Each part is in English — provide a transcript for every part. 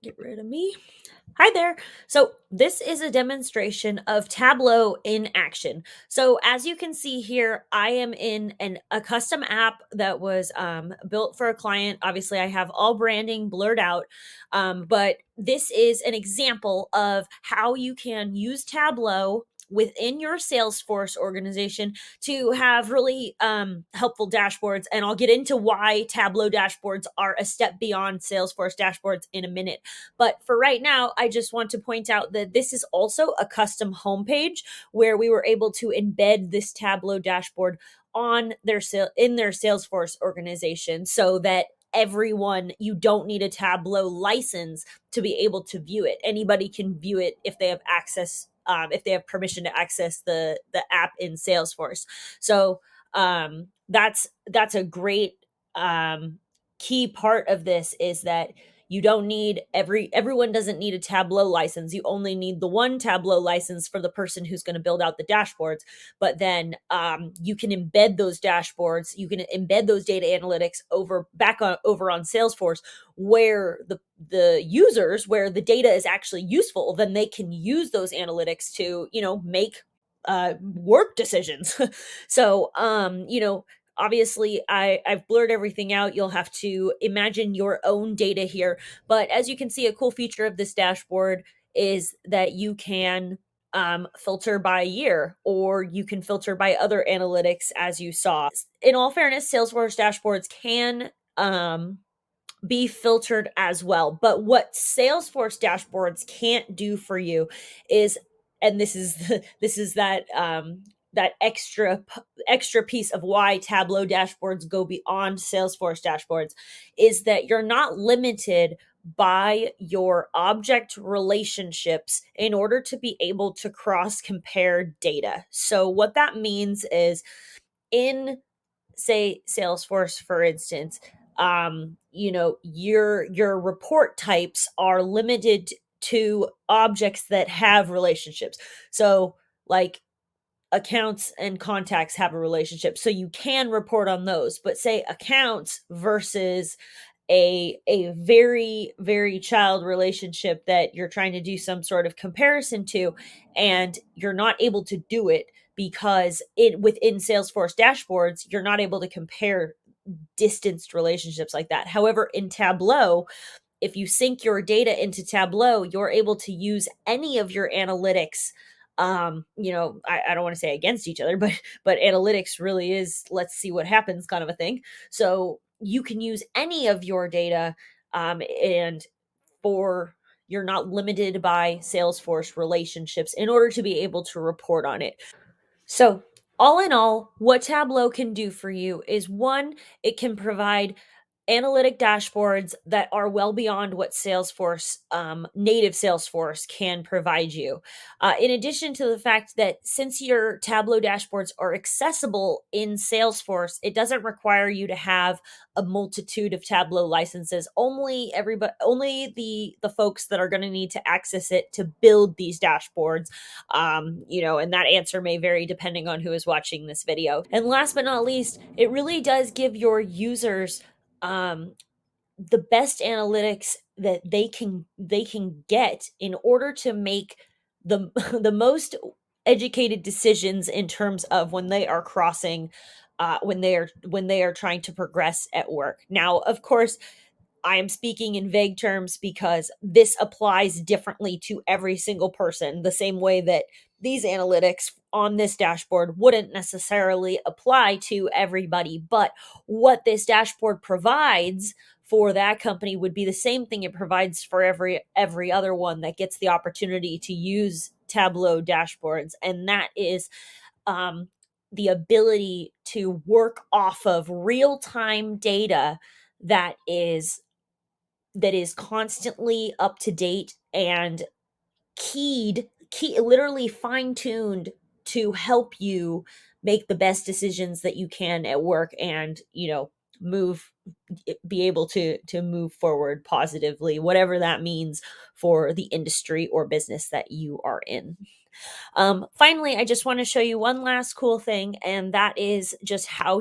Get rid of me. Hi there. So this is a demonstration of Tableau in action. So as you can see here, I am in a custom app that was built for a client. Obviously, I have all branding blurred out, but this is an example of how you can use Tableau within your Salesforce organization to have really helpful dashboards. And I'll get into why Tableau dashboards are a step beyond Salesforce dashboards in a minute. But for right now, I just want to point out that this is also a custom homepage where we were able to embed this Tableau dashboard on in their Salesforce organization so that everyone, you don't need a Tableau license to be able to view it. Anybody can view it if they have access, if they have permission to access the app in Salesforce. So that's a great key part of this, is that you don't need everyone doesn't need a Tableau license. You only need the one Tableau license for the person who's going to build out the dashboards. But then you can embed those dashboards. You can embed those data analytics over on Salesforce, where the users, where the data is actually useful. Then they can use those analytics to make work decisions. So obviously I've blurred everything out. You'll have to imagine your own data here. But as you can see, a cool feature of this dashboard is that you can filter by year, or you can filter by other analytics, as you saw. In all fairness, Salesforce dashboards can be filtered as well. But what Salesforce dashboards can't do for you is, and this is that extra piece of why Tableau dashboards go beyond Salesforce dashboards, is that you're not limited by your object relationships in order to be able to cross compare data. So what that means is, in, say, Salesforce, for instance, your report types are limited to objects that have relationships. So like accounts and contacts have a relationship, so you can report on those. But say accounts versus a very very child relationship that you're trying to do some sort of comparison to, and you're not able to do it because within Salesforce dashboards you're not able to compare distanced relationships like that. However, in Tableau, if you sync your data into Tableau, you're able to use any of your analytics. I don't want to say against each other, but analytics really is let's see what happens kind of a thing. So you can use any of your data, and for you're not limited by Salesforce relationships in order to be able to report on it. So, all in all, what Tableau can do for you is, one, it can provide analytic dashboards that are well beyond what Salesforce, native Salesforce, can provide you. In addition to the fact that since your Tableau dashboards are accessible in Salesforce, it doesn't require you to have a multitude of Tableau licenses. Only the folks that are going to need to access it to build these dashboards. And that answer may vary depending on who is watching this video. And last but not least, it really does give your users the best analytics that they can get in order to make the the most educated decisions in terms of when they are crossing, when they are trying to progress at work. Now, of course, I am speaking in vague terms because this applies differently to every single person, the same way that these analytics on this dashboard wouldn't necessarily apply to everybody. But what this dashboard provides for that company would be the same thing it provides for every other one that gets the opportunity to use Tableau dashboards, and that is the ability to work off of real-time data that is constantly up to date and literally fine-tuned to help you make the best decisions that you can at work, and move be able to move forward positively, whatever that means for the industry or business that you are in. Finally, I just want to show you one last cool thing, and that is just how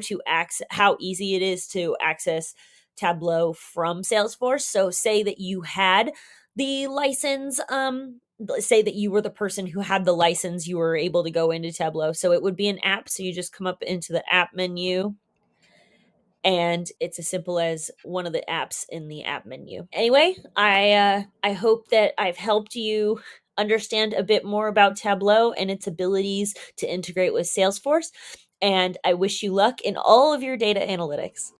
easy it is to access Tableau from Salesforce. So say that you had The license, say that you were the person who had the license, you were able to go into Tableau. So it would be an app. So you just come up into the app menu, and it's as simple as one of the apps in the app menu. Anyway, I hope that I've helped you understand a bit more about Tableau and its abilities to integrate with Salesforce. And I wish you luck in all of your data analytics.